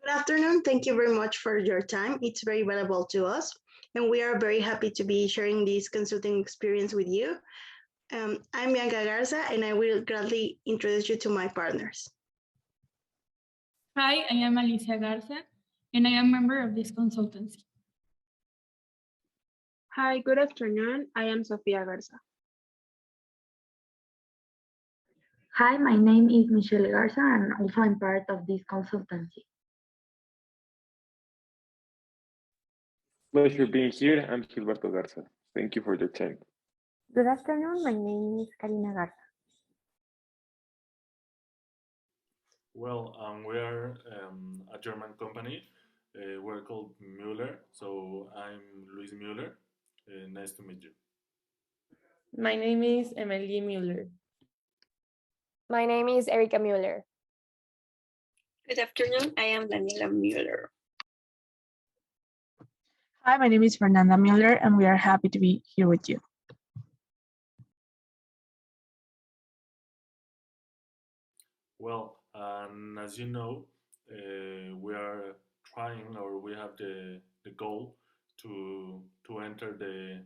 Good afternoon. Thank you very much for your time. It's very valuable to us, and we are very happy to be sharing this consulting experience with you. I'm Bianca Garza, and I will gladly introduce you to my partners. Hi, I am Alicia Garza, and I am a member of this consultancy. Hi, good afternoon. I am Sofia Garza. Hi, my name is Michelle Garza, and also I'm part of this consultancy. Pleasure being here. I'm Gilberto Garza. Thank you for your time. Good afternoon. My name is Karina Garza. Well, we are a German company. We're called Müller. So I'm Luis Müller. Nice to meet you. My name is Emily Müller. My name is Erika Müller. Good afternoon. I am Daniela Müller. Hi, my name is Fernanda Müller, and we are happy to be here with you. Well, as you know, we are trying, or we have the goal to enter the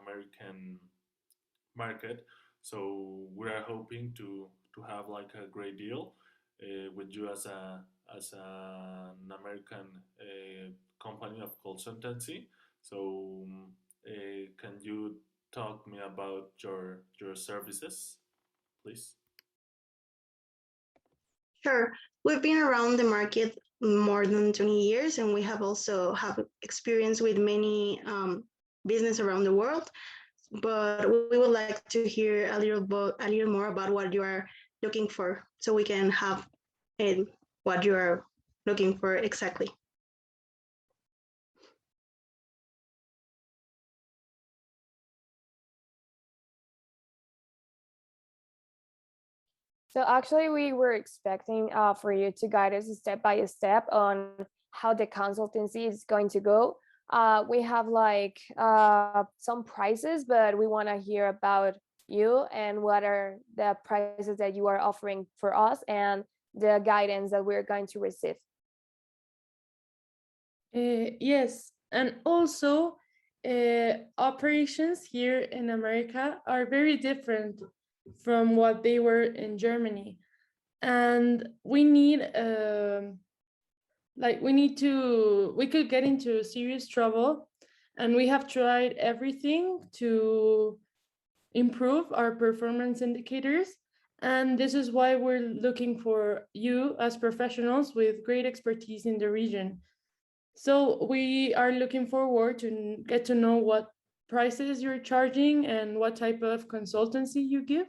American market. So we are hoping to have like a great deal with you as an American company of consultancy. So can you talk me about your services, please? Sure. We've been around the market more than 20 years, and we have also have experience with many business around the world. But we would like to hear a little more about what you are looking for, so we can have what you are looking for exactly. So actually, we were expecting for you to guide us step by step on how the consultancy is going to go. We have like some prices, but we want to hear about you and what are the prices that you are offering for us and the guidance that we're going to receive. Yes, and also operations here in America are very different from what they were in Germany, and we could get into serious trouble, and we have tried everything to improve our performance indicators, and this is why we're looking for you as professionals with great expertise in the region. So we are looking forward to get to know what prices you're charging and what type of consultancy you give.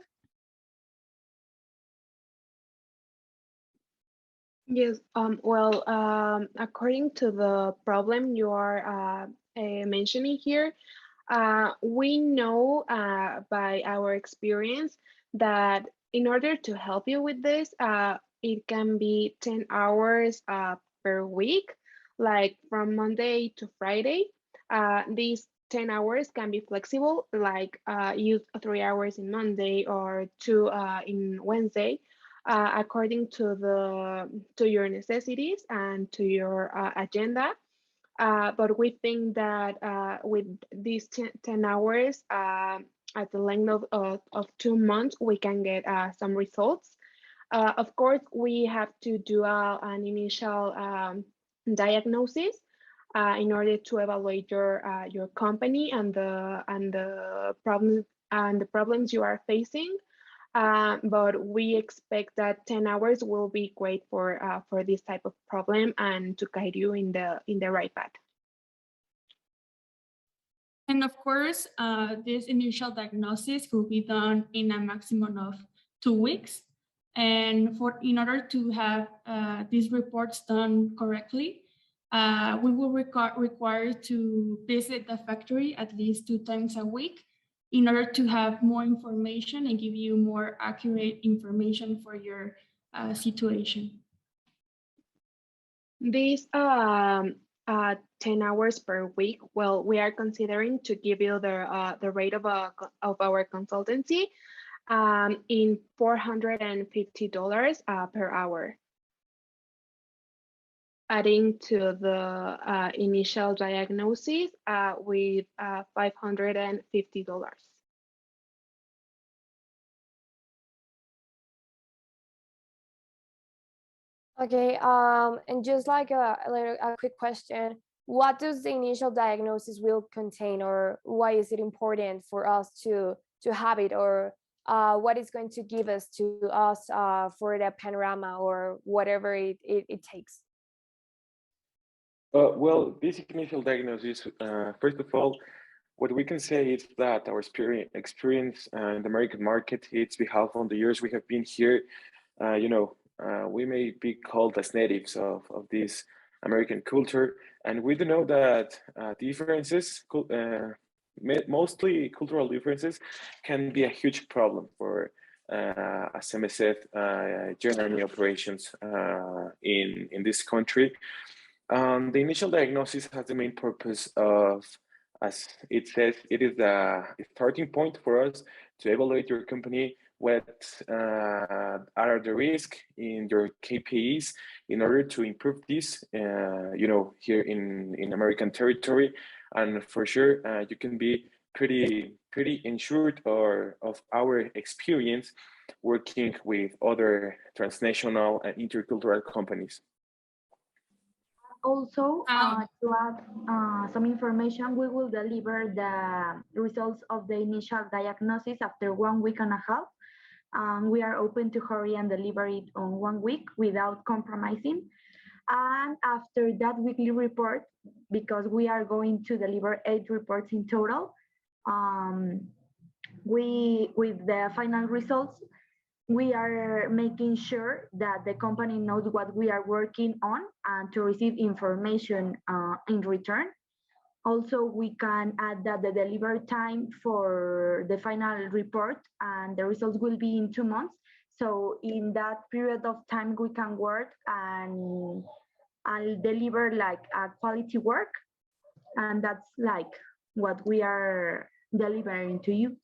Yes, according to the problem you are mentioning here, we know by our experience that in order to help you with this, it can be 10 hours per week, like from Monday to Friday. These 10 hours can be flexible, like use 3 hours in Monday or two in Wednesday. According to your necessities and to your agenda. But we think that with these 10 hours at the length of 2 months, we can get some results. Of course, we have to do an initial diagnosis in order to evaluate your company and the problems you are facing. But we expect that 10 hours will be great for this type of problem and to guide you in the right path. And of course, this initial diagnosis will be done in a maximum of 2 weeks. And in order to have these reports done correctly, we will require to visit the factory at least 2 times a week in order to have more information and give you more accurate information for your situation. These 10 hours per week, well, we are considering to give you the rate of our consultancy in $450 per hour. adding to the initial diagnosis with $550. Okay, and just like a quick question, what does the initial diagnosis will contain, or why is it important for us to have it, or what is going to give us for the panorama or whatever it takes? Well, this initial diagnosis, first of all, what we can say is that our experience in the American market, it's behalf on the years we have been here. We may be called as natives of this American culture, and we do know that differences, mostly cultural differences, can be a huge problem for, as I said, journey operations in this country. The initial diagnosis has the main purpose of, as it says, it is the starting point for us to evaluate your company, what are the risks in your KPIs in order to improve this, here in American territory. And for sure, you can be pretty ensured of our experience working with other transnational and intercultural companies. Also, to add some information, we will deliver the results of the initial diagnosis after 1 week and a half. We are open to hurry and deliver it on 1 week without compromising. And after that weekly report, because we are going to deliver 8 reports in total, with the final results, we are making sure that the company knows what we are working on and to receive information in return. Also, we can add that the delivery time for the final report and the results will be in 2 months. So in that period of time, we can work and I'll deliver like a quality work. And that's like what we are delivering to you.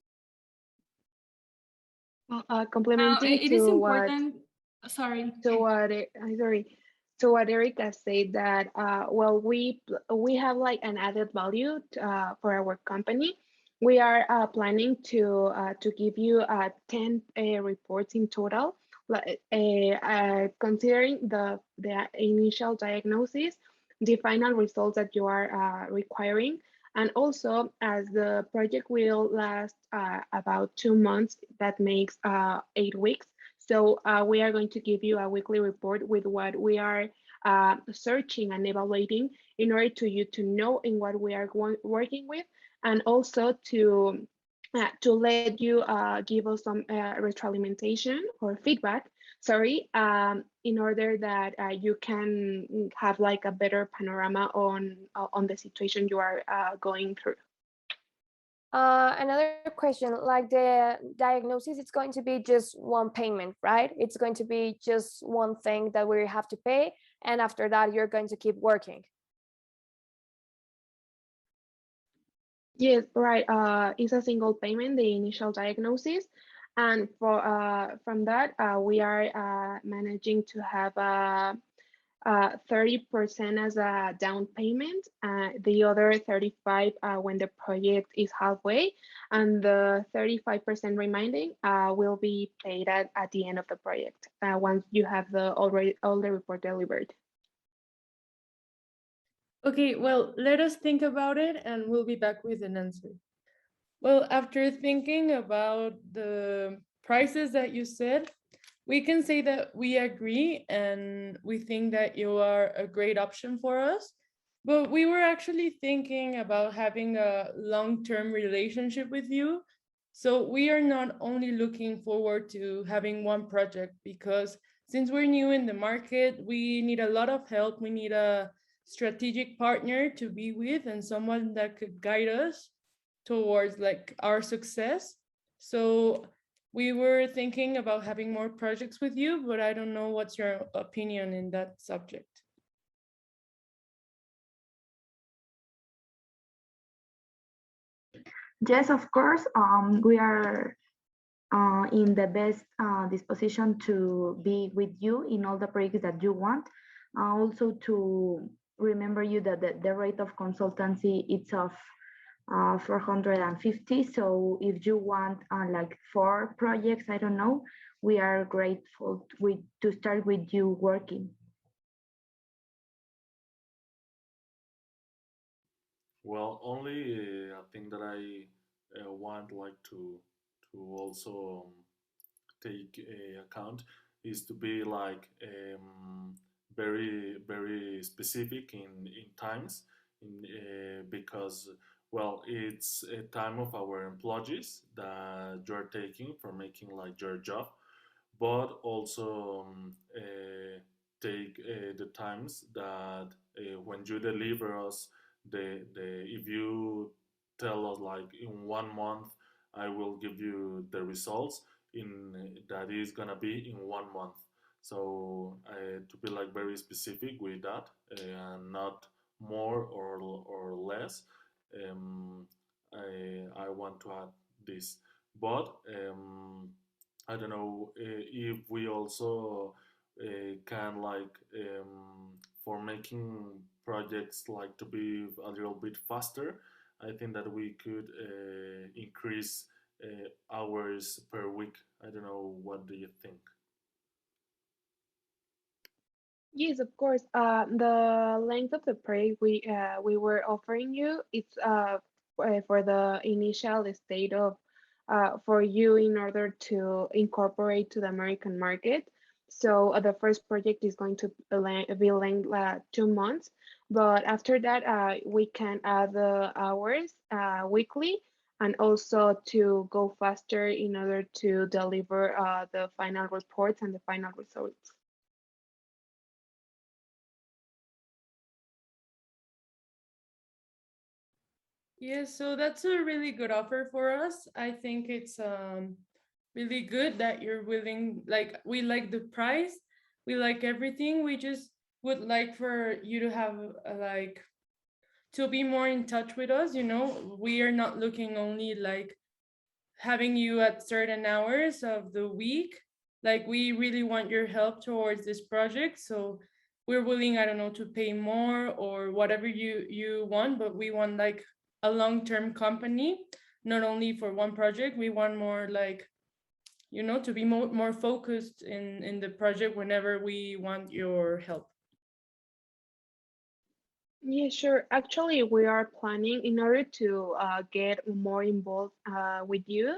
Complementing it is important. Sorry. To what Erica said, that we have like an added value for our company. We are planning to give you 10 reports in total, considering the initial diagnosis, the final results that you are requiring. And also, as the project will last about 2 months, that makes 8 weeks. So we are going to give you a weekly report with what we are searching and evaluating in order to you to know in what we are working with, and also to let you give us some retroalimentation or feedback, sorry, in order that you can have like a better panorama on the situation you are going through. Another question, like the diagnosis, it's going to be just one payment, right? It's going to be just one thing that we have to pay, and after that, you're going to keep working. Yes, right. It's a single payment, the initial diagnosis, and from that, we are managing to have 30% as a down payment, the other 35 when the project is halfway, and the 35% remaining will be paid at the end of the project once you have all the report delivered. Okay, well, let us think about it and we'll be back with an answer. Well, after thinking about the prices that you said, we can say that we agree and we think that you are a great option for us. But we were actually thinking about having a long-term relationship with you. So we are not only looking forward to having one project, because since we're new in the market, we need a lot of help. We need a strategic partner to be with and someone that could guide us towards like our success. So we were thinking about having more projects with you, but I don't know what's your opinion in that subject. Yes, of course. We are in the best disposition to be with you in all the projects that you want. Also to remember you that the rate of consultancy it's of 450. So if you want like 4 projects, I don't know, we are grateful to start with you working. Well, only a thing that I want like to also take account is to be like very specific in times because well it's a time of our employees that you're taking for making like your job, but also take the times that when you deliver us the if you tell us like in 1 month I will give you the results in that is gonna be in 1 month. So to be like very specific with that and not more or less. um, I want to add this, but I don't know if we also can like for making projects like to be a little bit faster. I think that we could increase hours per week. I don't know. What do you think? Yes, of course. The length of the project we were offering you, it's for the initial state of for you in order to incorporate to the American market. So the first project is going to be length 2 months, but after that we can add the hours weekly and also to go faster in order to deliver the final reports and the final results. Yes, so that's a really good offer for us. I think it's really good that you're willing, like we like the price, we like everything. We just would like for you to have like to be more in touch with us, you know. We are not looking only like having you at certain hours of the week. Like we really want your help towards this project. So we're willing, I don't know, to pay more or whatever you want, but we want like a long-term company, not only for one project. We want more like, you know, to be more focused in the project whenever we want your help. Yeah, sure. Actually, we are planning in order to get more involved with you.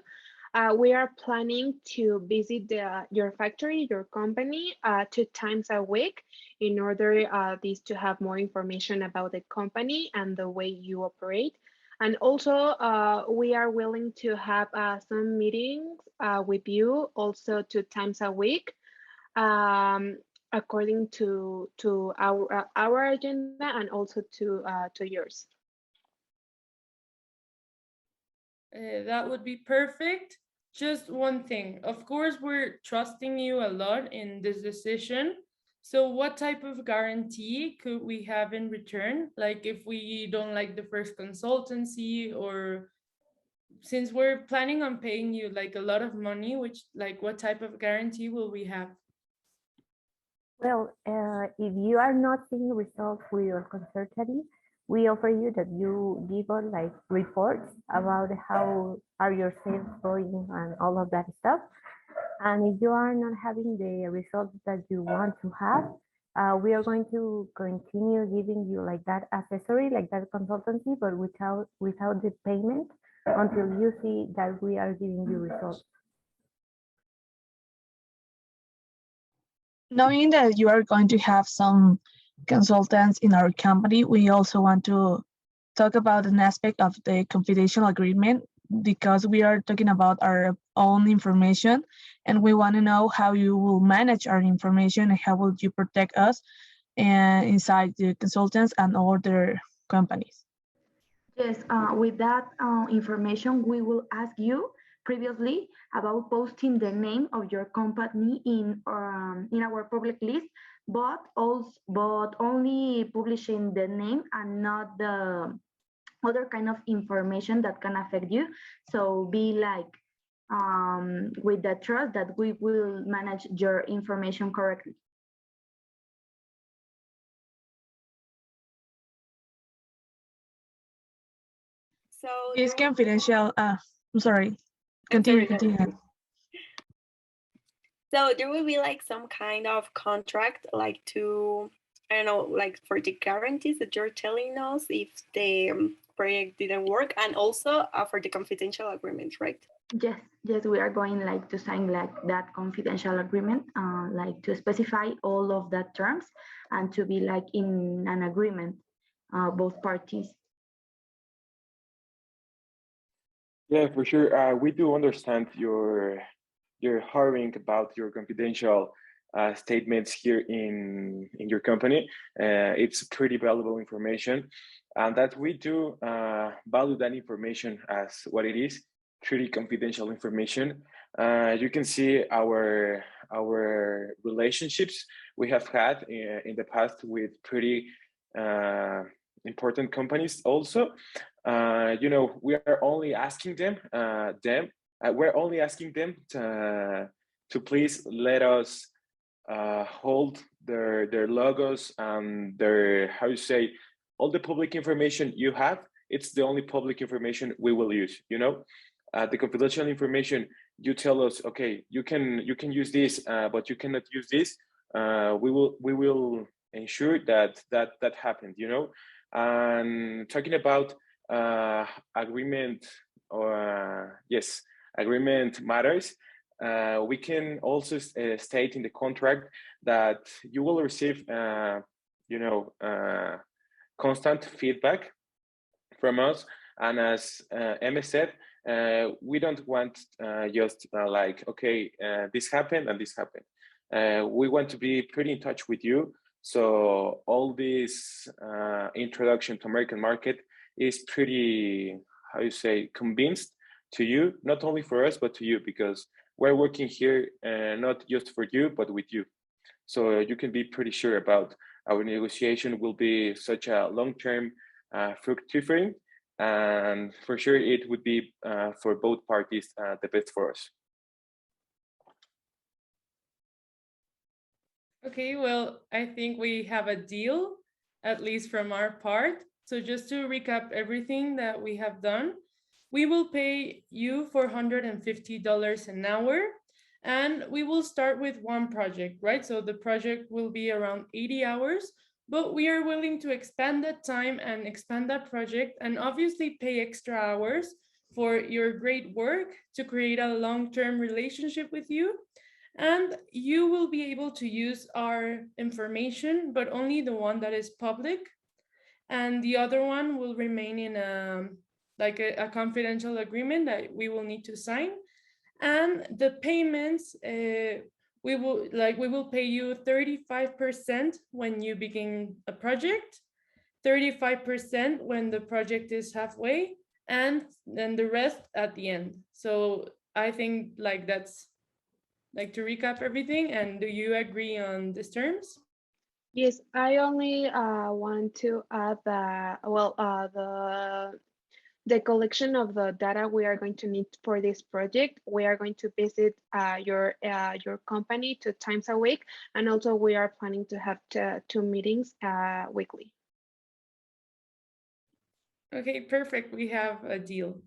We are planning to visit your factory, your company, 2 times a week in order this to have more information about the company and the way you operate. And also, we are willing to have some meetings with you also 2 times a week um, according to our agenda and also to yours. That would be perfect. Just one thing. Of course, we're trusting you a lot in this decision. So, what type of guarantee could we have in return? Like, if we don't like the first consultancy, or since we're planning on paying you like a lot of money, which, like, what type of guarantee will we have? Well, if you are not seeing results with your consultancy, we offer you that you give us like reports about how are your sales going and all of that stuff. And if you are not having the results that you want to have, we are going to continue giving you like that accessory, like that consultancy, but without the payment until you see that we are giving you results. Knowing that you are going to have some consultants in our company, we also want to talk about an aspect of the confidential agreement because we are talking about our own information and we want to know how you will manage our information and how will you protect us and inside the consultants and other companies. Yes, with that information, we will ask you previously about posting the name of your company in our public list, but only publishing the name and not the other kind of information that can affect you. So be like with the trust that we will manage your information correctly. So It's there will be confidential. I'm sorry. I'm Continue, sorry, go continue. ahead. So there will be like some kind of contract, like to, I don't know, like for the guarantees that you're telling us if the project didn't work, and also for the confidential agreement, right? Yes, yes, we are going like to sign like that confidential agreement, like to specify all of that terms and to be like in an agreement, both parties. Yeah, for sure. We do understand your hurrying about your confidential statements here in your company. It's pretty valuable information, and that we do value that information as what it is, pretty confidential information. You can see our relationships we have had in the past with pretty uh, important companies also. You know, we are only asking we're only asking them to please let us hold their logos and their, how you say, all the public information you have. It's the only public information we will use, you know. The confidential information, you tell us, okay, you can use this, but you cannot use this. We will ensure that happened, you know. And talking about agreement, or yes, agreement matters. We can also state in the contract that you will receive, you know, constant feedback from us. And as Emma said, we don't want just like, okay, this happened and this happened. We want to be pretty in touch with you. So all this introduction to American market is pretty, how you say, convinced to you, not only for us, but to you, because we're working here not just for you, but with you. So you can be pretty sure about our negotiation will be such a long-term fructifying, and for sure it would be for both parties the best for us. Okay, well, I think we have a deal, at least from our part. So just to recap everything that we have done, we will pay you $450 an hour, and we will start with one project, right? So the project will be around 80 hours, but we are willing to expand that time and expand that project and obviously pay extra hours for your great work to create a long-term relationship with you. And you will be able to use our information, but only the one that is public. And the other one will remain in a confidential agreement that we will need to sign. And the payments, we will pay you 35% when you begin a project, 35% when the project is halfway, and then the rest at the end. So I think like that's like to recap everything. And do you agree on these terms? Yes, I only want to add that, well, the collection of the data we are going to need for this project. We are going to visit your company 2 times a week, and also we are planning to have two meetings weekly. Okay, perfect. We have a deal.